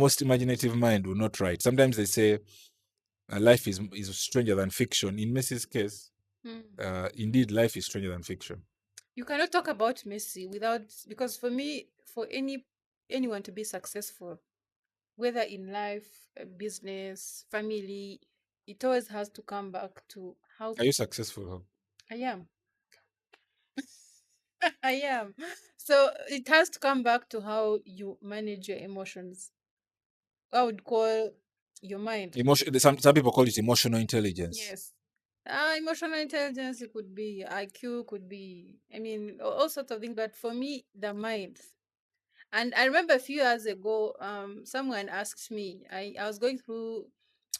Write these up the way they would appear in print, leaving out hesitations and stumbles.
most imaginative mind will not write. Sometimes they say life is stranger than fiction. In Messi's case, indeed, life is stranger than fiction. You cannot talk about Messi without, because for me, for anyone to be successful, whether in life, business, family, it always has to come back to how Are you successful? I am. I am. So it has to come back to how you manage your emotions. I would call your mind. Emotion. Some people call it emotional intelligence. Yes. Emotional intelligence, it could be IQ, could be, I mean, all sorts of things. But for me, the mind. And I remember a few years ago, someone asked me, I was going through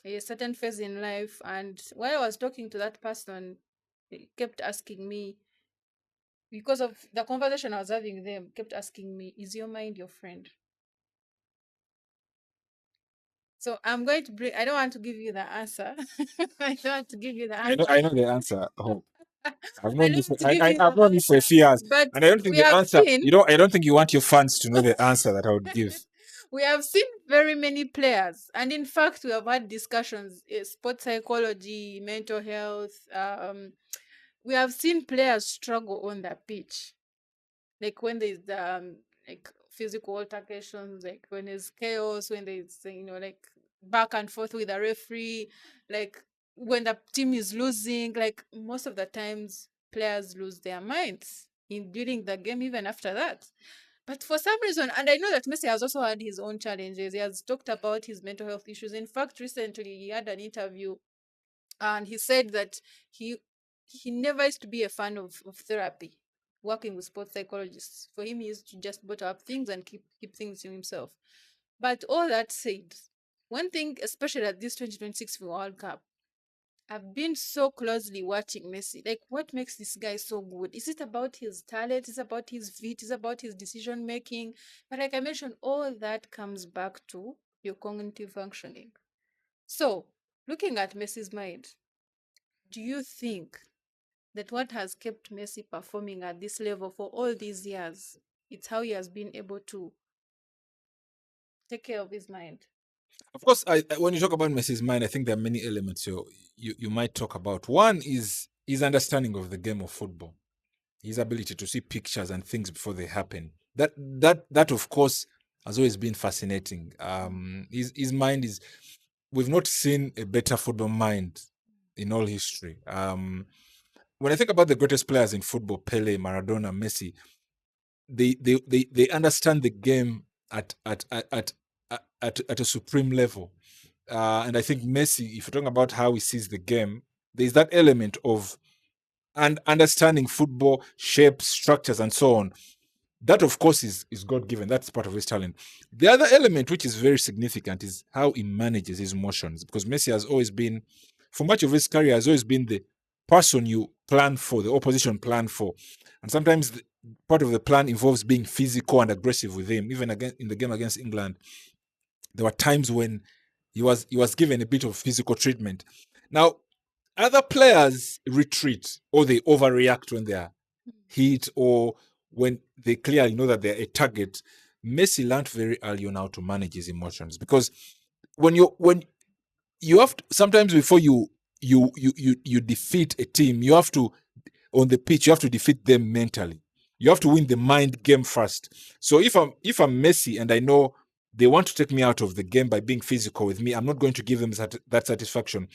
a certain phase in life, and while I was talking to that person, they kept asking me, because of the conversation I was having with them, kept asking me, is your mind your friend? So I'm going to bring, I don't want to give you the answer. I don't want to give you the answer. I know the answer. Oh, I've I known don't this. want to give you I've the known this for a answer. few years, But and I don't think we the have answer. seen, I don't think you want your fans to know the answer that I would give. we have seen very many players, and in fact, we have had discussions, sports psychology, mental health. We have seen players struggle on the pitch, like when there's like physical altercations, like when there's chaos, when there's like back and forth with the referee, like when the team is losing, like most of the times players lose their minds in during the game, even after that. But for some reason, and I know that Messi has also had his own challenges. He has talked about his mental health issues. In fact, recently he had an interview and he said that he he never used to be a fan of therapy, working with sports psychologists. For him, he used to just bottle up things and keep things to himself. But all that said, one thing, especially at this 2026 World Cup, I've been so closely watching Messi. Like, what makes this guy so good? Is it about his talent? Is it about his feet? Is it about his decision making? But like I mentioned, all that comes back to your cognitive functioning. So, looking at Messi's mind, do you think that what has kept Messi performing at this level for all these years, it's how he has been able to take care of his mind? Of course, when you talk about Messi's mind, I think there are many elements you might talk about. One is his understanding of the game of football, his ability to see pictures and things before they happen. That of course has always been fascinating. His mind is. We've not seen a better football mind in all history. When I think about the greatest players in football, Pelé, Maradona, Messi, they understand the game at a supreme level. And I think Messi, if you're talking about how he sees the game, there's that element of and understanding football shapes, structures, and so on. That, of course, is God given. That's part of his talent. The other element, which is very significant, is how he manages his emotions. Because Messi has always been, for much of his career, has always been the person you plan for, the opposition plan for. And sometimes part of the plan involves being physical and aggressive with him. Even again in the game against England, there were times when he was given a bit of physical treatment. Now, other players retreat or they overreact when they are hit or when they clearly know that they're a target. Messi learned very early on how to manage his emotions because when you have to, sometimes before you defeat a team, you have to on the pitch you have to defeat them mentally. You have to win the mind game first. So if I'm Messi and I know they want to take me out of the game by being physical with me, I'm not going to give them that satisfaction.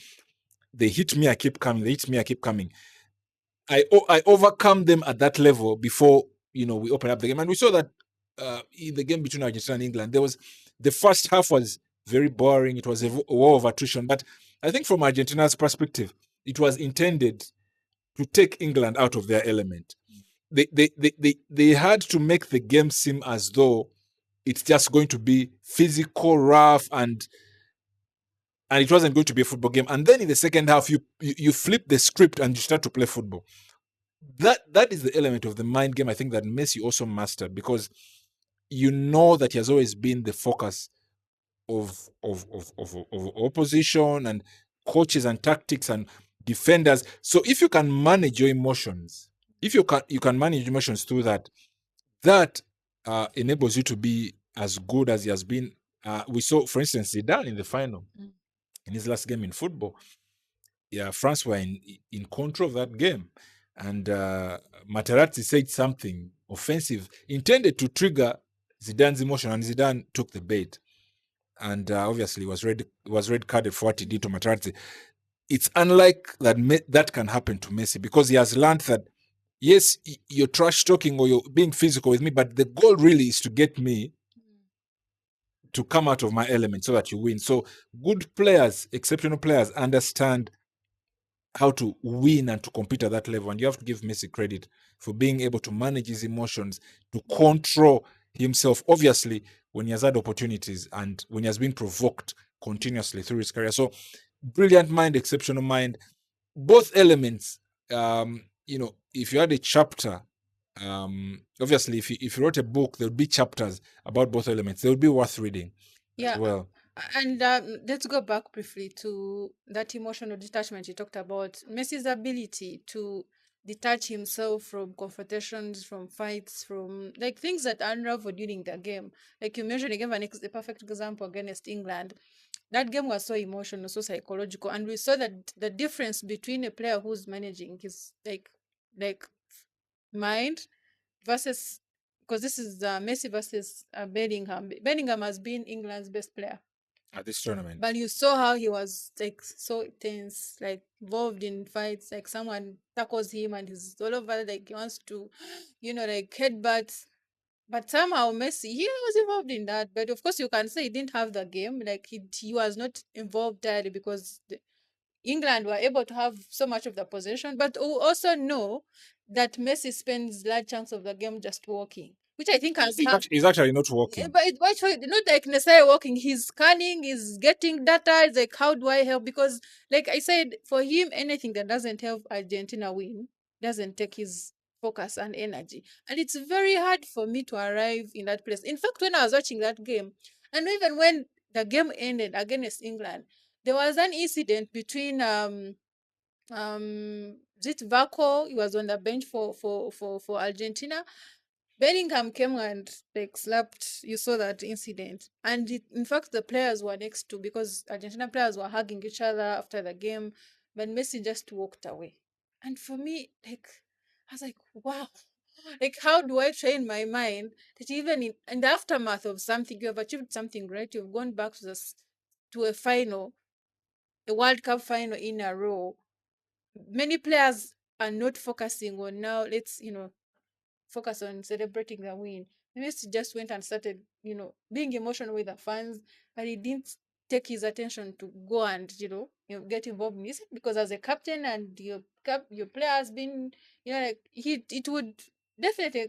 They hit me, I keep coming. They hit me, I keep coming. I overcome them at that level before we open up the game, and we saw that in the game between Argentina and England, there was the first half was very boring. It was a war of attrition, but I think from Argentina's perspective, it was intended to take England out of their element. They had to make the game seem as though it's just going to be physical, rough, and it wasn't going to be a football game. And then in the second half, you flip the script and you start to play football. That is the element of the mind game I think that Messi also mastered because you know that he has always been the focus of opposition and coaches and tactics and defenders. So if you can manage your emotions, if you can manage emotions through that enables you to be as good as he has been We saw, for instance, Zidane in the final, Mm. in his last game in football. Yeah, France were in control of that game. And Materazzi said something offensive, intended to trigger Zidane's emotion, and Zidane took the bait. And obviously was red carded for what he did to Materazzi. It's unlike that that can happen to Messi, because he has learned that, yes, you're trash talking or you're being physical with me, but the goal really is to get me to come out of my element so that you win. So good players, exceptional players, understand how to win and to compete at that level. And you have to give Messi credit for being able to manage his emotions, to control himself, obviously, when he has had opportunities and when he has been provoked continuously through his career. So brilliant mind, exceptional mind, both elements. If you had a chapter, obviously, if you wrote a book, there would be chapters about both elements. They would be worth reading as Yeah, well. and let's go back briefly to that emotional detachment you talked about. Messi's ability to detach himself from confrontations, from fights, from like things that unravel during the game. Like you mentioned, you gave a perfect example against England. That game was so emotional, so psychological, and we saw that the difference between a player who's managing his like mind versus, because this is Messi versus Bellingham. Bellingham has been England's best player, At this tournament. but you saw how he was like so tense, like involved in fights. Like someone tackles him and he's all over, like he wants to, like headbutt. But somehow Messi, he was involved in that. But of course, you can say he didn't have the game. Like he was not involved there because England were able to have so much of the possession, but we also know that Messi spends large chunks of the game just walking, which I think has He's actually not yeah, working. but not like necessarily working. He's scanning, he's getting data. It's like, how do I help? Because, like I said, for him, anything that doesn't help Argentina win doesn't take his focus and energy. And it's very hard for me to arrive in that place. In fact, when I was watching that game, and even when the game ended against England, there was an incident between Zit Vaco. He was on the bench for Argentina. Bellingham came and like slapped. You saw that incident, and in fact, the players were next to, because Argentina players were hugging each other after the game, but Messi just walked away. And for me, like, I was like, wow, like, how do I train my mind that even in the aftermath of something, you have achieved something, right? You've gone back to to a final, a World Cup final in a row. Many players are not focusing on now. Let's focus on celebrating the win. Messi just went and started, being emotional with the fans, but he didn't take his attention to go and, get involved in it, because as a captain and your player has been, like it would definitely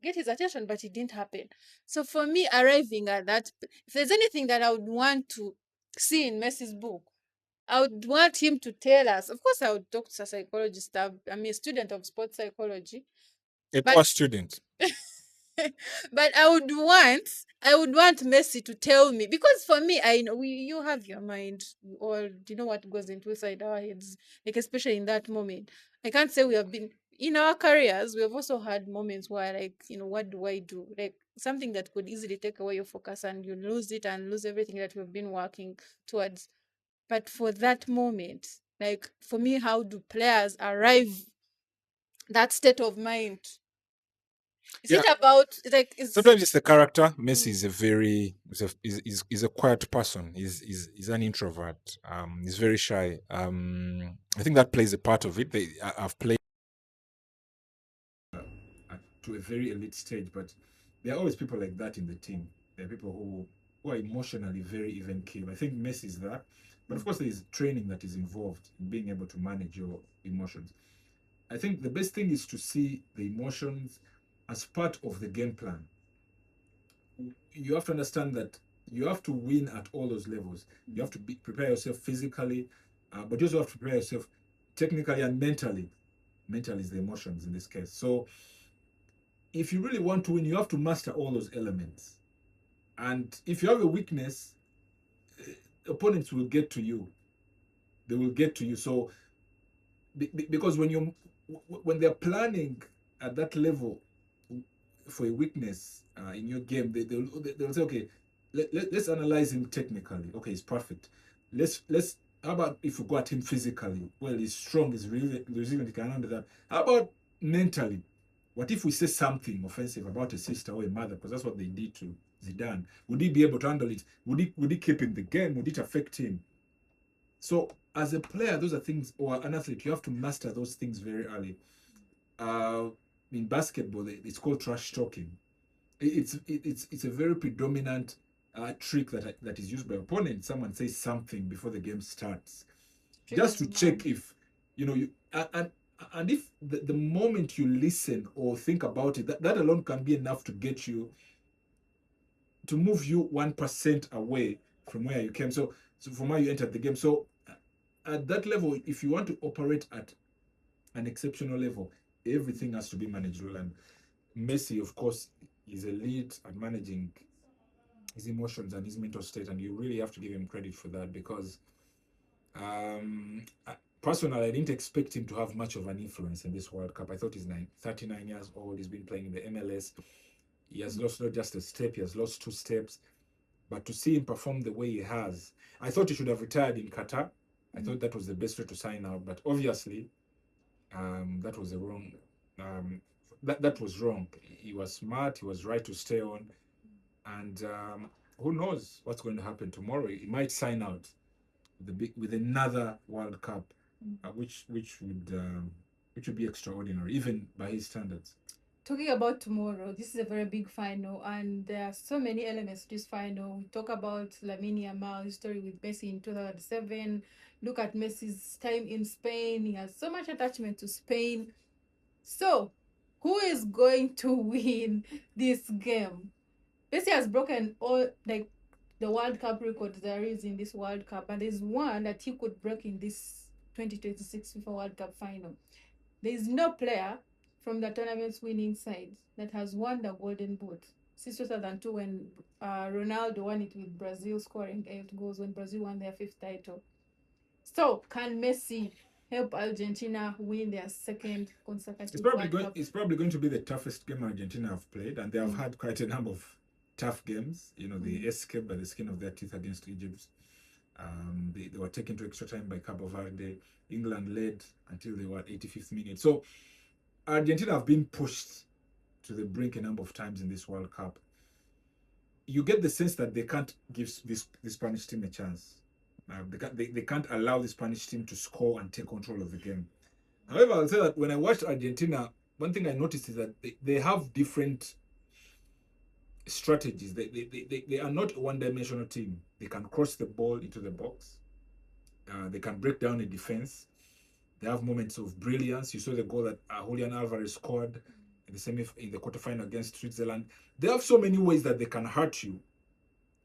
get his attention, but it didn't happen. So for me, arriving at that, if there's anything that I would want to see in Messi's book, I would want him to tell us. Of course, I would talk to a psychologist. I'm a student of sports psychology, A but poor student. but I would want Messi to tell me, because for me, I know you have your mind, or do you know what goes into inside our heads, like especially in that moment. I can't say we have been in our careers. We have also had moments where, like, what do I do? Like something that could easily take away your focus and you lose it and lose everything that you've been working towards. But for that moment, like for me, how do players arrive that state of mind? Is Yeah. it about like is Sometimes it's the character. Messi mm, is a very is a quiet person. He's an introvert. He's very shy. I think that plays a part of it. I've played to a very elite stage, but there are always people like that in the team. There are people who are emotionally very even keel. I think Messi is that, but of course there is training that is involved in being able to manage your emotions. I think the best thing is to see the emotions as part of the game plan. You have to understand that you have to win at all those levels. You have to prepare yourself physically, but you also have to prepare yourself technically and mentally. Mental is the emotions in this case. So if you really want to win, you have to master all those elements. And if you have a weakness, opponents will get to you. They will get to you. So because when they're planning at that level for a weakness in your game, they'll say, okay, let's analyze him technically. Okay, he's perfect. Let's how about if we go at him physically? Well, he's strong, he's really resilient, he can handle that. How about mentally? What if we say something offensive about a sister or a mother? Because that's what they did to Zidane. Would he be able to handle it? Would he keep in the game? Would it affect him? So as a player, those are things, or an athlete, you have to master those things very early. Uh, in basketball, it's called trash talking. It's a very predominant trick that is used by opponents. Someone says something before the game starts, just Triggers to the check mind. if you and if the moment you listen or think about it, that alone can be enough to get you to move you 1% away from where you came. So from where you entered the game. So at that level, if you want to operate at an exceptional level, everything has to be managed well. And Messi, of course, is a lead at managing his emotions and his mental state, and you really have to give him credit for that because um, personally, I didn't expect him to have much of an influence in this World Cup. I thought he's 39 years old. He's been playing in the MLS. He has lost not just a step, he has lost 2 steps. But to see him perform the way he has, I thought he should have retired in Qatar. I thought that was the best way to sign out. But obviously, that was the wrong. Um, that was wrong. He was smart. He was right to stay on. And who knows what's going to happen tomorrow? He might sign out with another World Cup, which would be extraordinary, even by his standards. Talking about tomorrow, this is a very big final, and there are so many elements to this final. We talk about Lamine Yamal's story with Messi in 2007. Look at Messi's time in Spain. He has so much attachment to Spain. So, who is going to win this game? Messi has broken all like the World Cup records there is in this World Cup, and there's one that he could break in this 2026 FIFA World Cup final. There is no player from the tournament's winning side that has won the Golden Boot since 2002 when Ronaldo won it with Brazil, scoring 8 goals when Brazil won their 5th title. So, can Messi help Argentina win their second It's consecutive probably World going. Cup? It's probably going to be the toughest game Argentina have played, and they have had quite a number of tough games. They escaped by the skin of their teeth against Egypt. They were taken to extra time by Cabo Verde. England led until they were at 85th minute. So Argentina have been pushed to the brink a number of times in this World Cup. You get the sense that they can't give this Spanish team a chance. They can't allow the Spanish team to score and take control of the game. However, I'll say that when I watched Argentina, one thing I noticed is that they have different strategies. They are not a one-dimensional team. They can cross the ball into the box. They can break down a defense. They have moments of brilliance. You saw the goal that Julian Alvarez scored in the in the quarterfinal against Switzerland. They have so many ways that they can hurt you.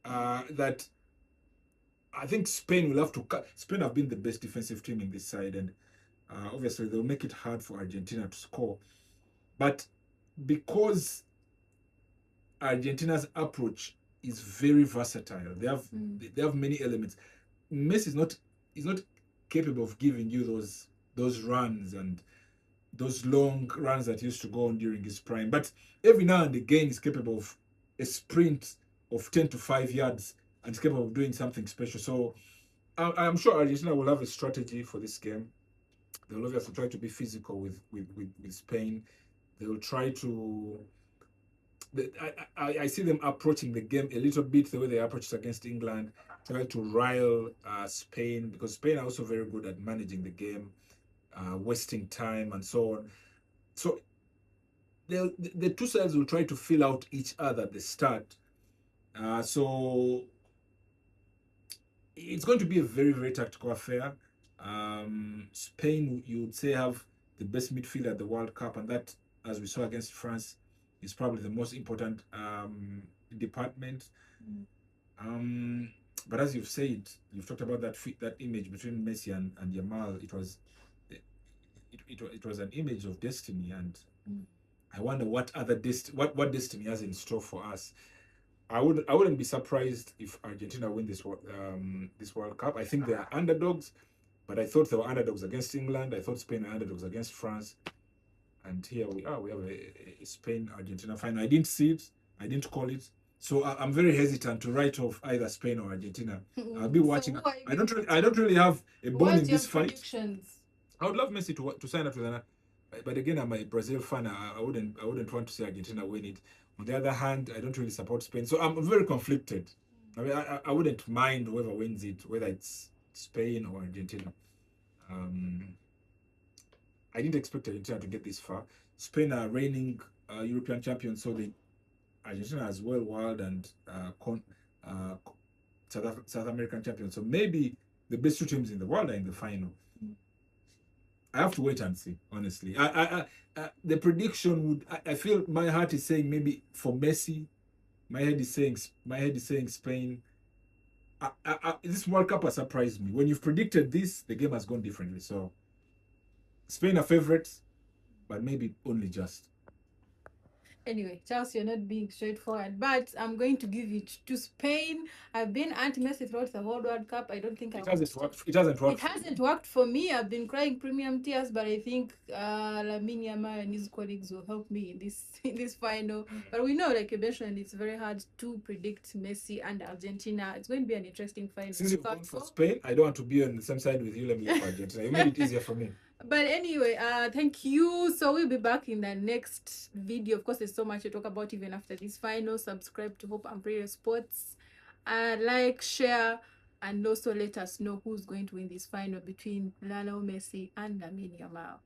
That I think Spain will have to. Spain have been the best defensive team in this side, and obviously they'll make it hard for Argentina to score. But because Argentina's approach is very versatile, they have many elements. Messi is not capable of giving you those runs and those long runs that he used to go on during his prime. But every now and again, he's capable of a sprint of 10 to 5 yards and is capable of doing something special. So I'm sure Argentina will have a strategy for this game. They will obviously try to be physical with Spain. They will try to. I see them approaching the game a little bit the way they approached against England, trying to rile Spain because Spain are also very good at managing the game, wasting time and so on. So the two sides will try to fill out each other at the start. So it's going to be a very, very tactical affair. Spain, you would say, have the best midfield at the World Cup, and that, as we saw against France, is probably the most important department. But as you've talked about that image between Messi and Yamal. It was an image of destiny, and I wonder what what destiny has in store for us. I wouldn't be surprised if Argentina win this World Cup. I think they are underdogs, but I thought they were underdogs against England. I thought Spain are underdogs against France, and here we are. We have a Spain Argentina final. I didn't see it. I didn't call it. So I'm very hesitant to write off either Spain or Argentina. I'll be So watching. who are you I don't going really, I don't really have a bone in What's your this fight. predictions? I would love Messi to sign up with an. But again, I'm a Brazil fan. I wouldn't want to see Argentina win it. On the other hand, I don't really support Spain, so I'm very conflicted. I mean, I wouldn't mind whoever wins it, whether it's Spain or Argentina. Um, I didn't expect Argentina to get this far. Spain are reigning European champions, so they Argentina as well world and uh, South American champions. So maybe the best two teams in the world are in the final. I have to wait and see. Honestly, the prediction would. I feel my heart is saying maybe for Messi. My head is saying Spain. This World Cup has surprised me. When you've predicted this, the game has gone differently. So Spain are favorites, but maybe only just. Anyway, Charles, you're not being straightforward, but I'm going to give it to Spain. I've been anti-Messi throughout the whole World Cup. I don't think It hasn't worked. It hasn't worked. It hasn't worked for me. I've been crying premium tears, but I think Lamine Yamal and his colleagues will help me in this in this final. But we know, like you mentioned, it's very hard to predict Messi and Argentina. It's going to be an interesting final. Since you've gone for Spain, I don't want to be on the same side with you. Let me go for Argentina. You made it easier for me. But anyway, thank you. So we'll be back in the next video. Of course, there's so much to talk about even after this final. Subscribe to Hope Umbrella Sports. Like, share, and also let us know who's going to win this final between Lionel Messi and Lamine Yamal.